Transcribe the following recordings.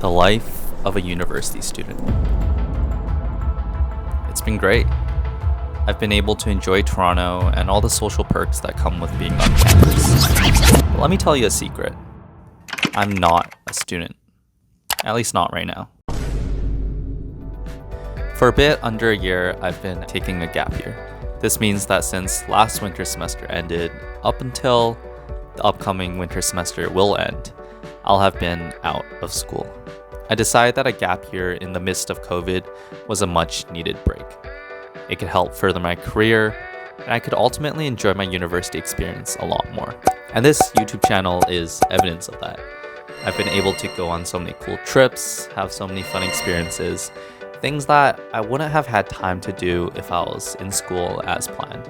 The life of a university student. It's been great. I've been able to enjoy Toronto and all the social perks that come with being on campus. But let me tell you a secret. I'm not a student. At least not right now. For a bit under a year, I've been taking a gap year. This means that since last winter semester ended, up until the upcoming winter semester will end, I'll have been out of school. I decided that a gap year in the midst of COVID was a much needed break. It could help further my career, and I could ultimately enjoy my university experience a lot more. And this YouTube channel is evidence of that. I've been able to go on so many cool trips, have so many fun experiences, things that I wouldn't have had time to do if I was in school as planned.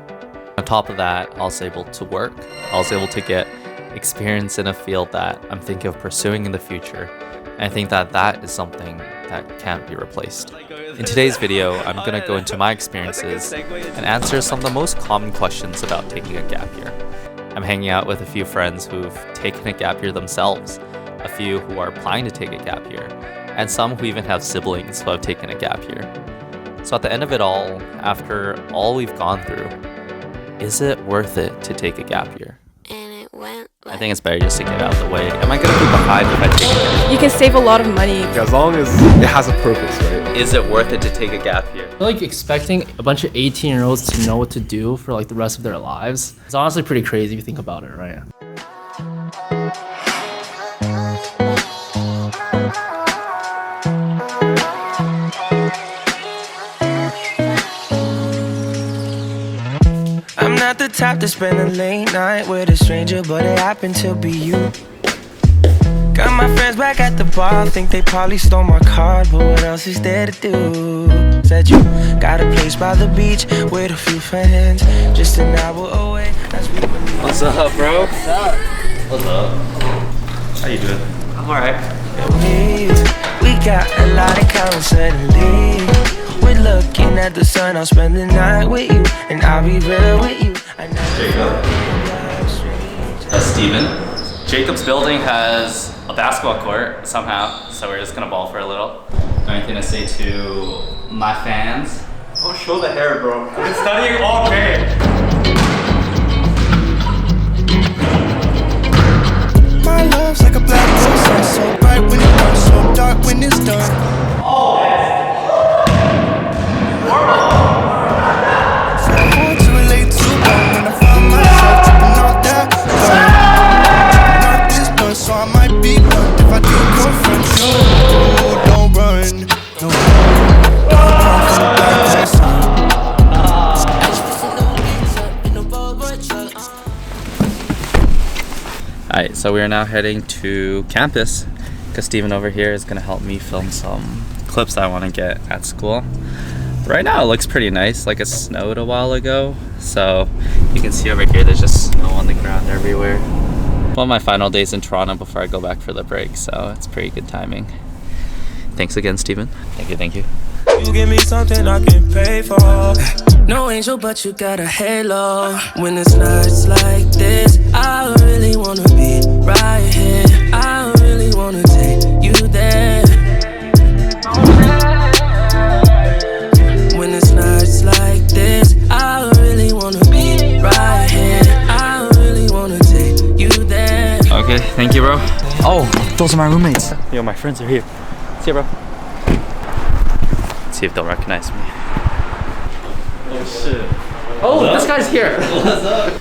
On top of that, I was able to work. I was able to get experience in a field that I'm thinking of pursuing in the future. And I think that that is something that can't be replaced. In today's video, I'm going to go into my experiences and answer some of the most common questions about taking a gap year. I'm hanging out with a few friends who've taken a gap year themselves, a few who are planning to take a gap year, and some who even have siblings who have taken a gap year. So at the end of it all, after all we've gone through, is it worth it to take a gap year? I think it's better just to get out of the way. Am I going to be behind if I take a gap year? You can save a lot of money. As long as it has a purpose, right? Is it worth it to take a gap year? I feel like expecting a bunch of 18-year-olds to know what to do for like the rest of their lives. It's honestly pretty crazy if you think about it, right? I'm not the type to spend a late night with a stranger, but it happened to be you. Got my friends back at the bar, think they probably stole my card, but what else is there to do? Said you got a place by the beach with a few friends, just an hour away. What's up, bro? What's up? What's up? How you doing? I'm alright. We got a lot in common suddenly. We're looking at the sun, I'll spend the night with you, and I'll be real with you. Jacob. That's Steven. Jacob's building has a basketball court somehow, so we're just gonna ball for a little. Anything to say to my fans? Oh, show the hair, bro. I've been studying all day. My love's like a black hole, so bright when it's done, so dark when it's done. Oh, so I might be blunt if I do confront you. Don't run, no. Alright, so we are now heading to campus because Steven over here is going to help me film some clips that I want to get at school. Right now it looks pretty nice, like it snowed a while ago, so you can see over here there's just snow on the ground everywhere. One of my final days in Toronto before I go back for the break, so it's pretty good timing. Thanks again, Steven. Thank you, thank you. You give me something I can pay for. No angel, but you got a halo. When it's nights like this, I really wanna be right here. I really wanna take you there. When it's nights like this, I really wanna be right here. I really wanna take you there. Okay, thank you, bro. Oh, those are my roommates. Yo, my friends are here. See ya, bro. Let's see if they'll recognize me. Oh shit. Oh, this guy's here. What's up?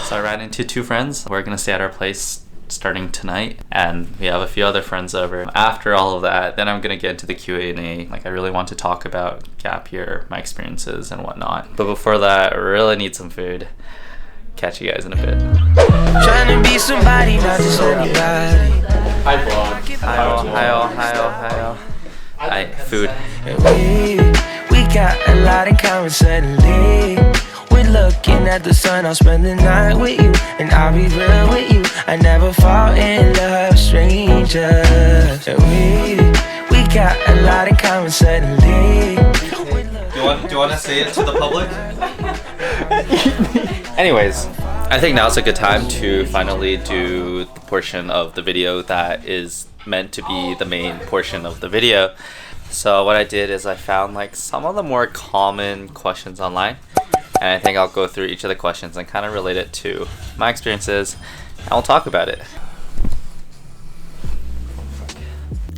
So I ran into two friends. We're gonna stay at our place starting tonight, and we have a few other friends over. After all of that, then I'm gonna get into the Q&A. Like, I really want to talk about gap year, my experiences and whatnot. But before that, I really need some food. Catch you guys in a bit. Trying to be somebody, not just anybody. Hi, vlog. Hi, Hi, food. We got a lot in common suddenly. We're looking at the sun, I'll spend the night with you, and I'll be real with you. I never fall in love, strangers. We got a lot in common suddenly. Do you want to say it to the public? Anyways, I think now's a good time to finally do the portion of the video that is meant to be the main portion of the video. So what I did is I found like some of the more common questions online, and I think I'll go through each of the questions and kind of relate it to my experiences, and we'll talk about it.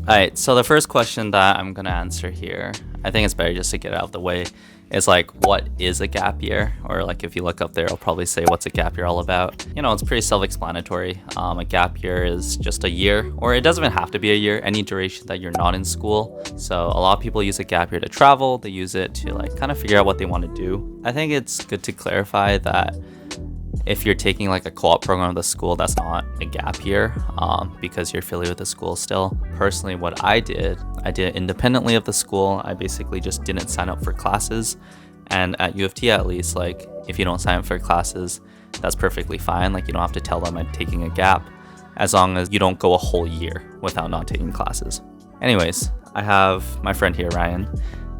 Alright, so the first question that I'm gonna answer here, I think it's better just to get it out of the way, is like, what is a gap year? Or like, if you look up there, I'll probably say, what's a gap year all about? You know, it's pretty self-explanatory. A gap year is just a year, or it doesn't even have to be a year, any duration that you're not in school. So a lot of people use a gap year to travel. They use it to like kind of figure out what they want to do. I think it's good to clarify that if you're taking like a co-op program of the school, that's not a gap year, because you're affiliated with the school still. Personally, what I did independently of the school. I basically just didn't sign up for classes. And at U of T at least, like if you don't sign up for classes, that's perfectly fine. Like you don't have to tell them I'm taking a gap, as long as you don't go a whole year without not taking classes. Anyways, I have my friend here, Ryan.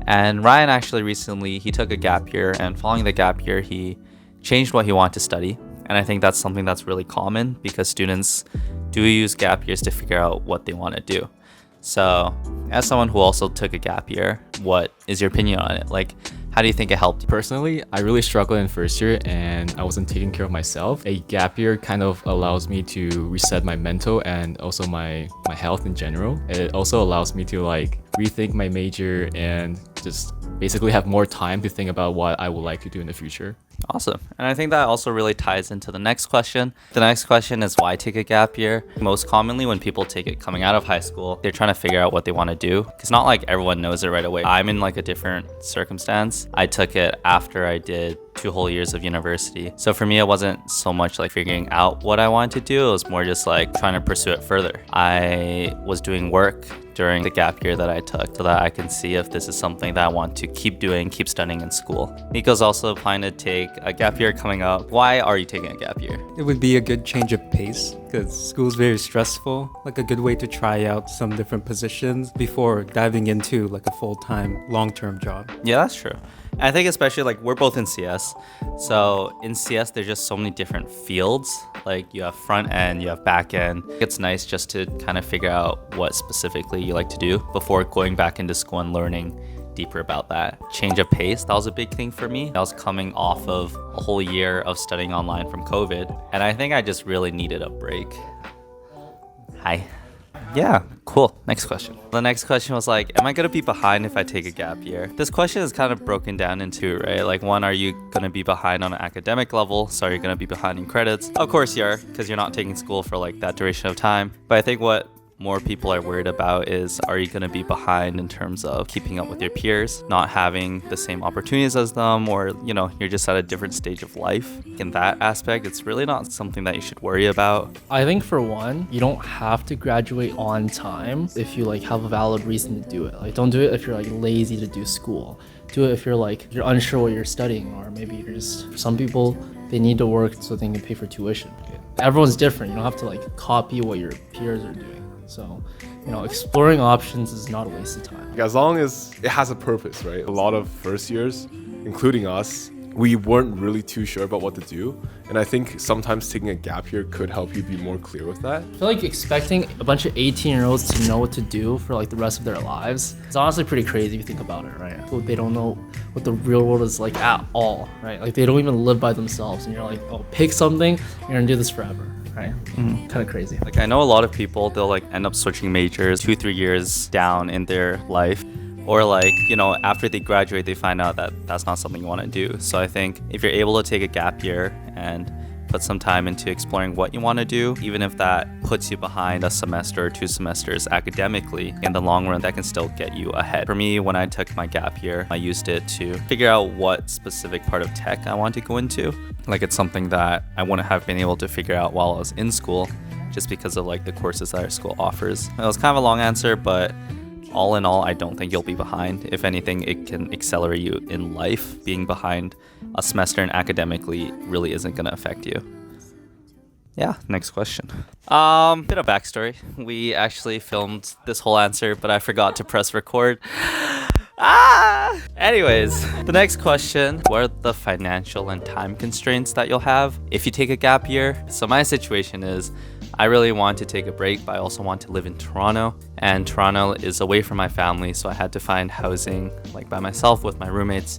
And Ryan actually recently, he took a gap year, and following the gap year, he changed what he wanted to study. And I think that's something that's really common because students do use gap years to figure out what they want to do. So as someone who also took a gap year, what is your opinion on it? Like, how do you think it helped? Personally, I really struggled in first year and I wasn't taking care of myself. A gap year kind of allows me to reset my mental and also my health in general. It also allows me to like rethink my major and just basically have more time to think about what I would like to do in the future. Awesome. And I think that also really ties into the next question. The next question is, why take a gap year? Most commonly when people take it coming out of high school, they're trying to figure out what they want to do. It's not like everyone knows it right away. I'm in like a different circumstance. I took it after I did 2 whole years of university. So for me, it wasn't so much like figuring out what I wanted to do. It was more just like trying to pursue it further. I was doing work during the gap year that I took so that I can see if this is something that I want to keep doing, keep studying in school. Nico's also planning to take a gap year coming up. Why are you taking a gap year? It would be a good change of pace because school's very stressful, like a good way to try out some different positions before diving into like a full-time, long-term job. Yeah, that's true. I think especially like we're both in CS. So in CS, there's just so many different fields. Like you have front end, you have back end. It's nice just to kind of figure out what specifically you like to do before going back into school and learning deeper about that. Change of pace, that was a big thing for me. I was coming off of a whole year of studying online from COVID, and I think I just really needed a break. Hi. Yeah, cool. Next question. The next question was like, am I going to be behind if I take a gap year? This question is kind of broken down into, right? Like one, are you going to be behind on an academic level? So are you going to be behind in credits? Of course you are, because you're not taking school for like that duration of time. But I think what more people are worried about is, are you going to be behind in terms of keeping up with your peers, not having the same opportunities as them, or you know, you're just at a different stage of life. In that aspect, it's really not something that you should worry about. I think for one, you don't have to graduate on time if you like have a valid reason to do it. Like don't do it if you're like lazy to do school. Do it if you're like you're unsure what you're studying, or maybe you're just, for some people they need to work so they can pay for tuition. Everyone's different. You don't have to like copy what your peers are doing. So, you know, exploring options is not a waste of time. As long as it has a purpose, right? A lot of first years, including us, we weren't really too sure about what to do. And I think sometimes taking a gap year could help you be more clear with that. I feel like expecting a bunch of 18-year-olds to know what to do for like the rest of their lives, it's honestly pretty crazy if you think about it, right? So they don't know what the real world is like at all, right? Like they don't even live by themselves, and you're like, oh, pick something, you're gonna do this forever. Right? Kind of crazy. Like I know a lot of people, they'll like end up switching majors 2-3 years down in their life, or like, you know, after they graduate they find out that that's not something you want to do. So I think if you're able to take a gap year and put some time into exploring what you want to do, even if that puts you behind a semester or 2 semesters academically, in the long run that can still get you ahead. For me, when I took my gap year, I used it to figure out what specific part of tech I want to go into. Like it's something that I wouldn't have been able to figure out while I was in school, just because of like the courses that our school offers. It was kind of a long answer, but all in all, I don't think you'll be behind. If anything, it can accelerate you in life. Being behind a semester and academically really isn't going to affect you. Yeah, next question. Bit of backstory. We actually filmed this whole answer, but I forgot to press record. Anyways, the next question, what are the financial and time constraints that you'll have if you take a gap year? So my situation is I really wanted to take a break, but I also want to live in Toronto, and Toronto is away from my family, so I had to find housing like by myself with my roommates,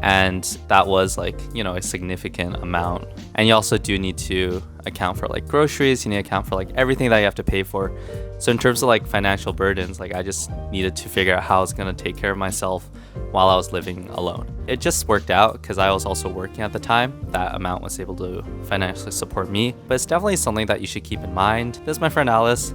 and that was like, you know, a significant amount. And you also do need to account for like groceries, you need to account for like everything that you have to pay for. So in terms of like financial burdens, like I just needed to figure out how I was going to take care of myself while I was living alone. It just worked out because I was also working at the time. That amount was able to financially support me, but it's definitely something that you should keep in mind. This is my friend Alice.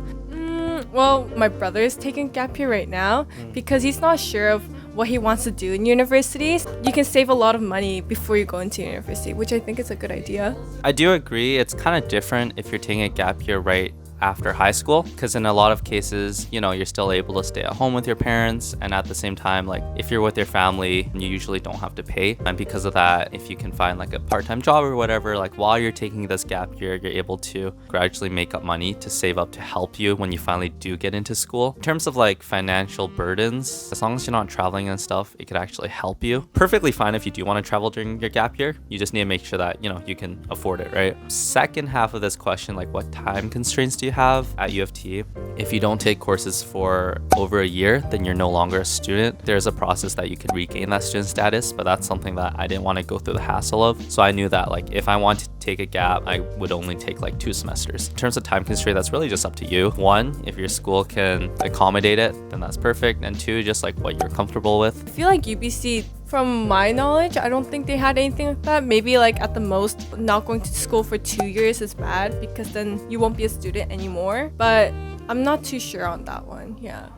Well, my brother is taking gap year right now because he's not sure of what he wants to do in universities. You can save a lot of money before you go into university, which I think is a good idea. I do agree. It's kind of different if you're taking a gap year right after high school, because in a lot of cases, you know, you're still able to stay at home with your parents, and at the same time, like if you're with your family, you usually don't have to pay. And because of that, if you can find like a part-time job or whatever, like while you're taking this gap year, you're able to gradually make up money to save up to help you when you finally do get into school. In terms of like financial burdens, as long as you're not traveling and stuff, it could actually help you. Perfectly fine if you do want to travel during your gap year. You just need to make sure that, you know, you can afford it, right? Second half of this question, like what time constraints do you have at U of T? If you don't take courses for over a year, then you're no longer a student. There's a process that you can regain that student status, but that's something that I didn't want to go through the hassle of. So I knew that like if I wanted to take a gap, I would only take like 2 semesters. In terms of time constraint, that's really just up to you. 1, if your school can accommodate it, then that's perfect. And 2, just like what you're comfortable with. I feel like UBC, from my knowledge, I don't think they had anything like that. Maybe like at the most, not going to school for 2 years is bad because then you won't be a student anymore. But I'm not too sure on that one. Yeah,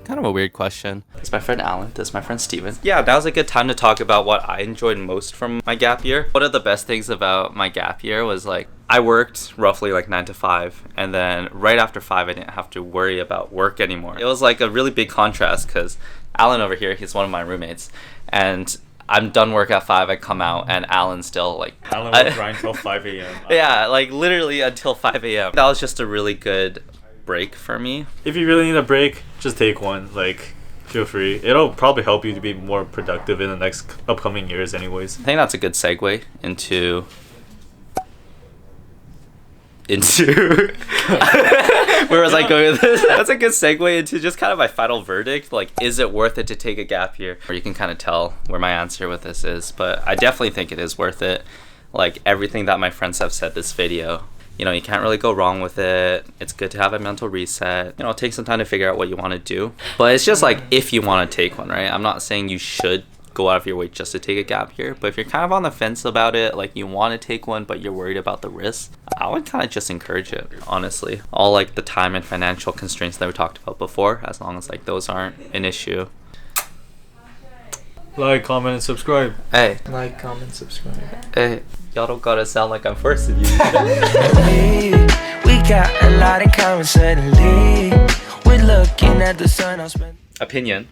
kind of a weird question. This is my friend Alan. This is my friend Steven. Yeah, now's a good time to talk about what I enjoyed most from my gap year. One of the best things about my gap year was like I worked roughly like 9 to 5, and then right after 5 I didn't have to worry about work anymore. It was like a really big contrast because Alan over here, he's one of my roommates, and I'm done work at 5, I come out, and Alan's still like... Alan will grind till 5 a.m. Yeah, like literally until 5 a.m. That was just a really good break for me. If you really need a break, just take one. Like, feel free. It'll probably help you to be more productive in the next upcoming years anyways. I think that's a good segue into where was I going with this? That's a good segue into just kind of my final verdict. Like, is it worth it to take a gap year? Or you can kind of tell where my answer with this is, but I definitely think it is worth it. Like everything that my friends have said this video, you know, you can't really go wrong with it. It's good to have a mental reset. You know, take some time to figure out what you want to do. But it's just like if you want to take one, right? I'm not saying you should go out of your way just to take a gap year, but if you're kind of on the fence about it, like you want to take one but you're worried about the risk, I would kind of just encourage it, honestly. All like the time and financial constraints that we talked about before, as long as like those aren't an issue. Like, comment, and subscribe. Hey, Like, comment, subscribe. hey, y'all don't gotta sound like I'm forcing you. We got a lot in common suddenly. We're looking at the sun. I'll spend Opinion.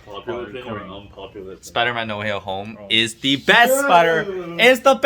Popular or unpopular? Spider-Man No Way Home is the best Spider. Is the best.